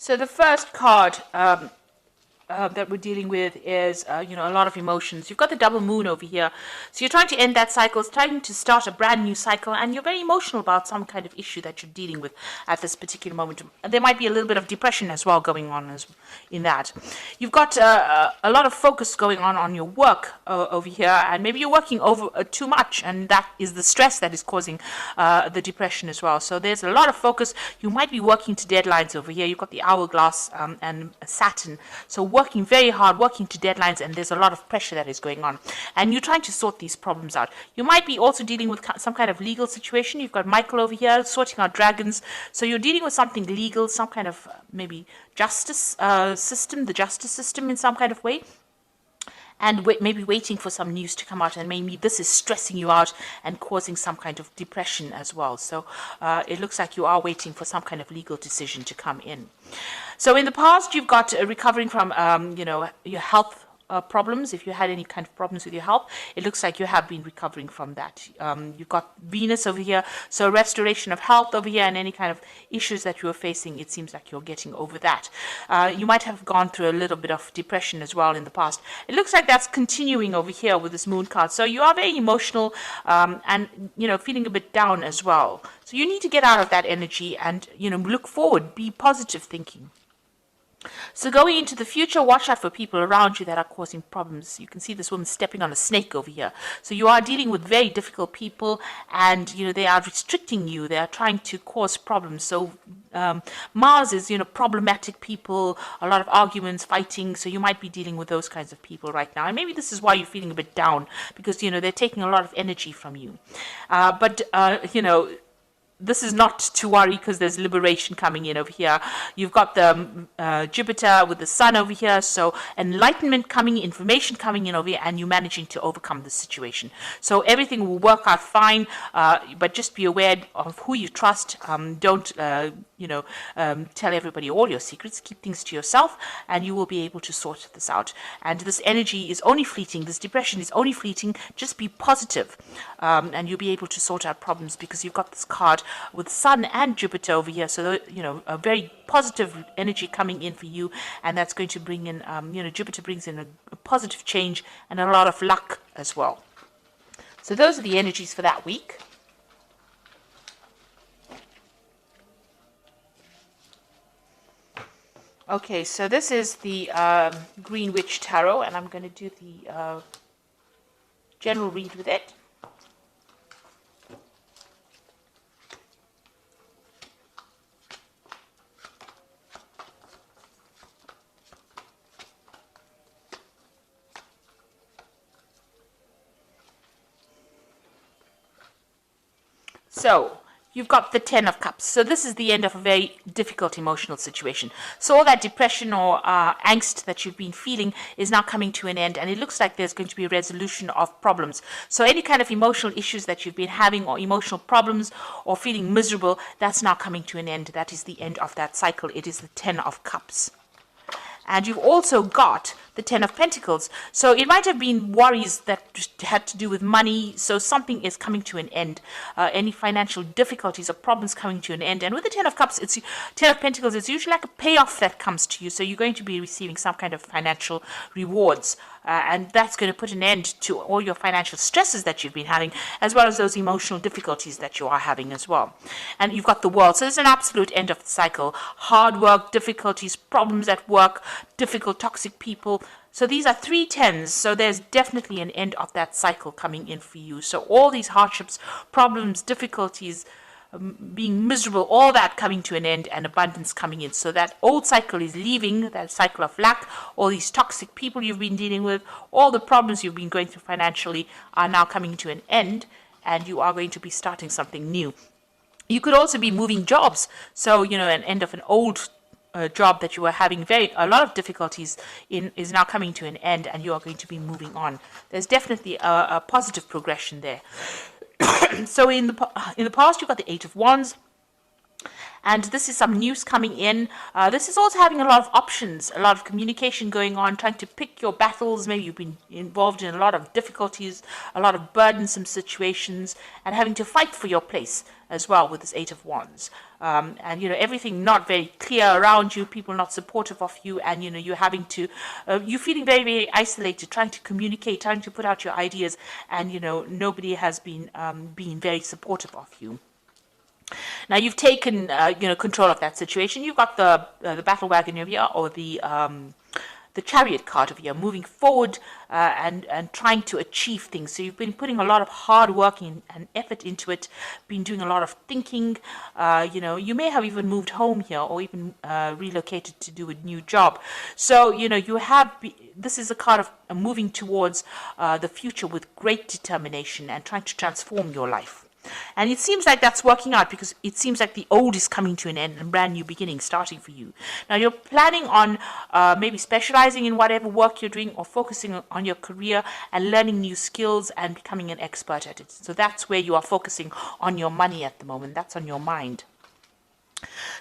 So the first card that we're dealing with is, a lot of emotions. You've got the double moon over here. So you're trying to end that cycle, it's trying to start a brand new cycle, and you're very emotional about some kind of issue that you're dealing with at this particular moment. There might be a little bit of depression as well going on in that. You've got a lot of focus going on your work over here, and maybe you're working over too much, and that is the stress that is causing the depression as well. So there's a lot of focus. You might be working to deadlines over here. You've got the hourglass and Saturn. So working very hard, working to deadlines, and there's a lot of pressure that is going on. And you're trying to sort these problems out. You might be also dealing with some kind of legal situation. You've got Michael over here sorting out dragons. So you're dealing with something legal, some kind of maybe justice system, the justice system in some kind of way. And maybe waiting for some news to come out, and maybe this is stressing you out and causing some kind of depression as well. So it looks like you are waiting for some kind of legal decision to come in. So in the past, you've got recovering from, your health problems. If you had any kind of problems with your health, it looks like you have been recovering from that. You've got Venus over here, so restoration of health over here, and any kind of issues that you were facing, it seems like you're getting over that. You might have gone through a little bit of depression as well in the past. It looks like that's continuing over here with this moon card. So you are very emotional and feeling a bit down as well. So you need to get out of that energy and look forward, be positive thinking. So going into the future, watch out for people around you that are causing problems. You can see this woman stepping on a snake over here. So you are dealing with very difficult people, and they are restricting you. They are trying to cause problems. So Mars is problematic people, a lot of arguments, fighting. So you might be dealing with those kinds of people right now. And maybe this is why you're feeling a bit down, because they're taking a lot of energy from you. This is not to worry, because there's liberation coming in over here. You've got the Jupiter with the Sun over here, so enlightenment coming, information coming in over here, and you managing to overcome the situation. So everything will work out fine, but just be aware of who you trust. Don't tell everybody all your secrets. Keep things to yourself, and you will be able to sort this out. And this energy is only fleeting. This depression is only fleeting. Just be positive, and you'll be able to sort out problems, because you've got this card with Sun and Jupiter over here. So a very positive energy coming in for you, and that's going to bring in Jupiter brings in a positive change and a lot of luck as well. So those are the energies for that week. Okay, so this is the Green Witch Tarot, and I'm going to do the general read with it. So you've got the Ten of Cups. So this is the end of a very difficult emotional situation. So all that depression or angst that you've been feeling is now coming to an end, and it looks like there's going to be a resolution of problems. So any kind of emotional issues that you've been having, or emotional problems, or feeling miserable, that's now coming to an end. That is the end of that cycle. It is the Ten of Cups. And you've also got the Ten of Pentacles. So it might have been worries that had to do with money. So something is coming to an end. Any financial difficulties or problems coming to an end. And with the Ten of Cups, Ten of Pentacles, it's usually like a payoff that comes to you. So you're going to be receiving some kind of financial rewards. And that's going to put an end to all your financial stresses that you've been having, as well as those emotional difficulties that you are having as well. And you've got the World. So there's an absolute end of the cycle. Hard work, difficulties, problems at work, difficult, toxic people. So these are 3 tens. So there's definitely an end of that cycle coming in for you. So all these hardships, problems, difficulties, being miserable, all that coming to an end, and abundance coming in. So that old cycle is leaving, that cycle of lack. All these toxic people you've been dealing with, all the problems you've been going through financially are now coming to an end, and you are going to be starting something new. You could also be moving jobs. So, an end of an old job that you were having a lot of difficulties in is now coming to an end, and you are going to be moving on. There's definitely a positive progression there. So in the past, you've got the Eight of Wands, and this is some news coming in. This is also having a lot of options, a lot of communication going on, trying to pick your battles. Maybe you've been involved in a lot of difficulties, a lot of burdensome situations, and having to fight for your place as well with this Eight of Wands. And, you know, everything not very clear around you, people not supportive of you, and, you know, you're having to, you're feeling very, very isolated, trying to communicate, trying to put out your ideas, and, you know, nobody has been being very supportive of you. Now you've taken, you know, control of that situation. You've got the battle wagon over here, or the chariot card over here, moving forward and trying to achieve things. So you've been putting a lot of hard work and effort into it, been doing a lot of thinking. You know, you may have even moved home here, or even relocated to do a new job. So, you know, you have, this is a card of moving towards the future with great determination and trying to transform your life. And it seems like that's working out, because it seems like the old is coming to an end and brand new beginning starting for you. Now you're planning on maybe specializing in whatever work you're doing, or focusing on your career and learning new skills and becoming an expert at it. So that's where you are focusing on your money at the moment. That's on your mind.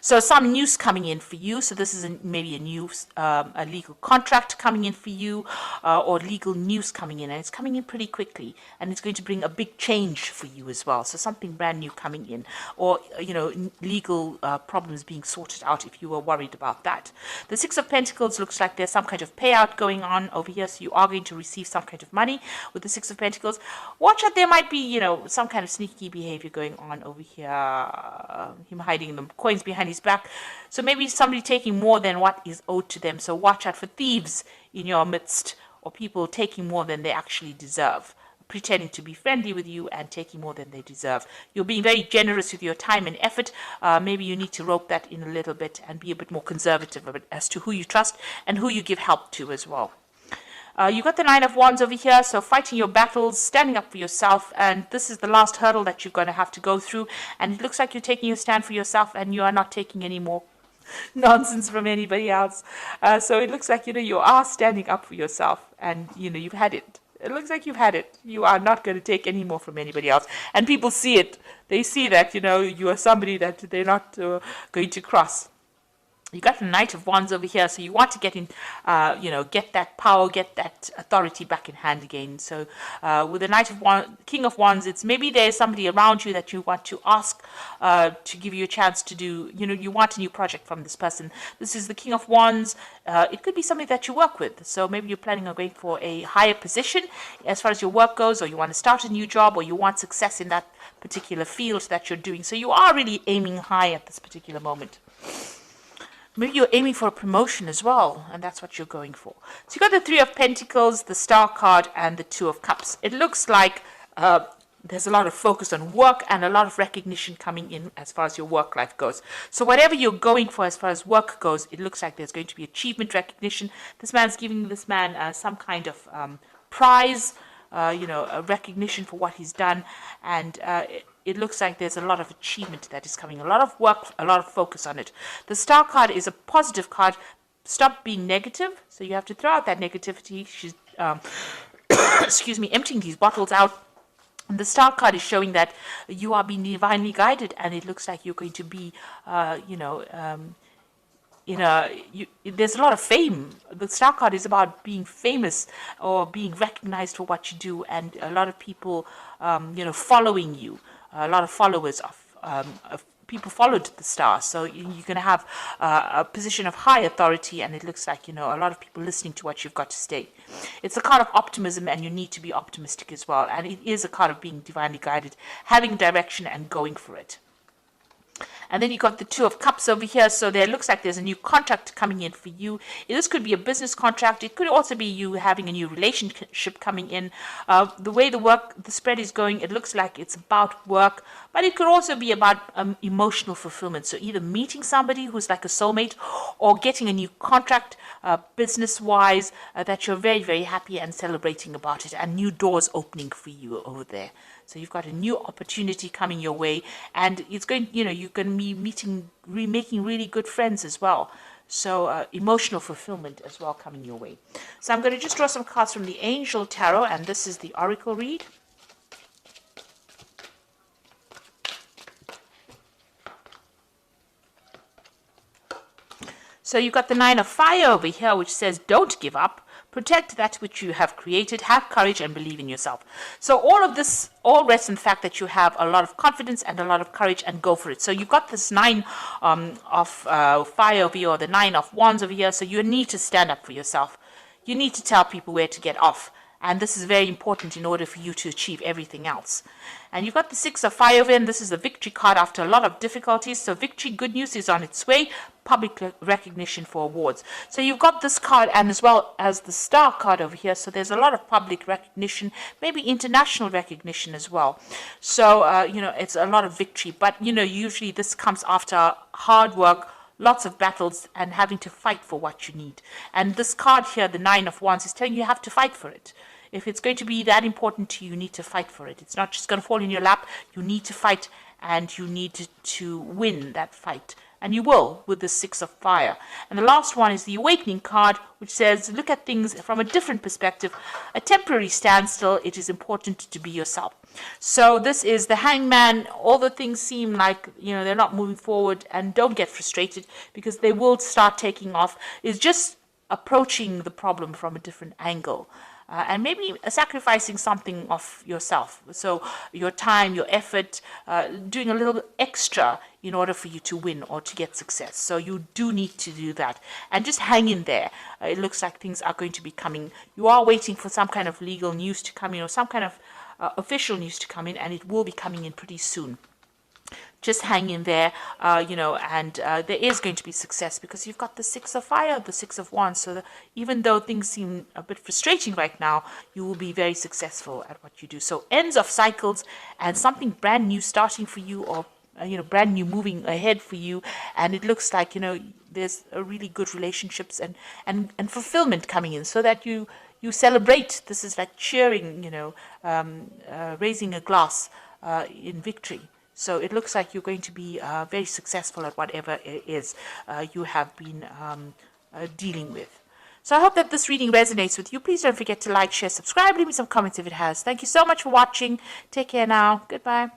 So some news coming in for you. So this is maybe a new a legal contract coming in for you, or legal news coming in, and it's coming in pretty quickly, and it's going to bring a big change for you as well. So something brand new coming in, or, you know, legal problems being sorted out if you were worried about that. The Six of Pentacles looks like there's some kind of payout going on over here, so you are going to receive some kind of money with the Six of Pentacles. Watch out, there might be, you know, some kind of sneaky behavior going on over here. Him hiding the coins behind his back. So maybe somebody taking more than what is owed to them. So watch out for thieves in your midst, or people taking more than they actually deserve, pretending to be friendly with you and taking more than they deserve. You're being very generous with your time and effort. Maybe you need to rope that in a little bit and be a bit more conservative as to who you trust and who you give help to as well. You got the Nine of Wands over here, so fighting your battles, standing up for yourself, and this is the last hurdle that you're going to have to go through, and it looks like you're taking your stand for yourself, and you are not taking any more nonsense from anybody else. So it looks like, you know, you are standing up for yourself, and, you know, you've had it. It looks like you've had it. You are not going to take any more from anybody else, and people see it. They see that, you know, you are somebody that they're not going to cross. You got the Knight of Wands over here, so you want to get in, you know, get that power, get that authority back in hand again. So with the Knight of Wands, King of Wands, it's maybe there's somebody around you that you want to ask to give you a chance to do, you know, you want a new project from this person. This is the King of Wands. It could be somebody that you work with. So maybe you're planning on going for a higher position as far as your work goes, or you want to start a new job, or you want success in that particular field that you're doing. So you are really aiming high at this particular moment. Maybe you're aiming for a promotion as well, and that's what you're going for. So you got the Three of Pentacles, the Star card, and the Two of Cups. It looks like there's a lot of focus on work and a lot of recognition coming in as far as your work life goes. So whatever you're going for as far as work goes, it looks like there's going to be achievement, recognition. This man's giving this man some kind of prize, you know, a recognition for what he's done, and it looks like there's a lot of achievement that is coming, a lot of work, a lot of focus on it. The Star card is a positive card. Stop being negative. So you have to throw out that negativity. She's, excuse me, emptying these bottles out. And the Star card is showing that you are being divinely guided, and it looks like you're going to be, you know, there's a lot of fame. The Star card is about being famous or being recognized for what you do, and a lot of people, you know, following you. A lot of followers of people followed the Star, so you're going to have a position of high authority, and it looks like, you know, a lot of people listening to what you've got to say. It's a card of optimism, and you need to be optimistic as well, and it is a card of being divinely guided, having direction and going for it. And then you got the Two of Cups over here. So there looks like there's a new contract coming in for you. This could be a business contract. It could also be you having a new relationship coming in. The way the spread is going, it looks like it's about work, but it could also be about emotional fulfillment. So either meeting somebody who's like a soulmate, or getting a new contract business-wise that you're very, very happy and celebrating about it, and new doors opening for you over there. So you've got a new opportunity coming your way, and it's going, you know, you're going to be making really good friends as well. So emotional fulfillment as well coming your way. So I'm going to just draw some cards from the Angel Tarot, and this is the Oracle read. So you've got the Nine of Fire over here, which says don't give up. protect that which you have created, have courage and believe in yourself. So all of this all rests in the fact that you have a lot of confidence and a lot of courage, and go for it. So you've got this 9 of fire over here, or the 9 of wands over here. So you need to stand up for yourself. You need to tell people where to get off. And this is very important in order for you to achieve everything else. And you've got the 6 of fire over here, and this is the victory card after a lot of difficulties. So victory, good news is on its way. Public recognition for awards. So you've got this card, and as well as the star card over here. So there's a lot of public recognition, maybe international recognition as well. So, it's a lot of victory. But, usually this comes after hard work, lots of battles, and having to fight for what you need. And this card here, the 9 of wands, is telling you have to fight for it. If it's going to be that important to you, you need to fight for it. It's not just going to fall in your lap. You need to fight, and you need to win that fight. And you will with the 6 of fire. And the last one is the awakening card, which says, look at things from a different perspective. A temporary standstill. It is important to be yourself. So this is the hangman. All the things seem like, they're not moving forward, and don't get frustrated, because they will start taking off. It's just approaching the problem from a different angle. And maybe sacrificing something of yourself. So your time, your effort, doing a little bit extra in order for you to win or to get success. So you do need to do that. And just hang in there. It looks like things are going to be coming. You are waiting for some kind of legal news to come in, or some kind of official news to come in, and it will be coming in pretty soon. Just hang in there, and there is going to be success, because you've got the 6 of fire, the 6 of wands. So even though things seem a bit frustrating right now, you will be very successful at what you do. So ends of cycles, and something brand new starting for you, or brand new moving ahead for you. And it looks like there's a really good relationships and fulfillment coming in, so that you celebrate. This is like cheering, raising a glass in victory. So it looks like you're going to be very successful at whatever it is you have been dealing with. So I hope that this reading resonates with you. Please don't forget to like, share, subscribe, leave me some comments if it has. Thank you so much for watching. Take care now. Goodbye.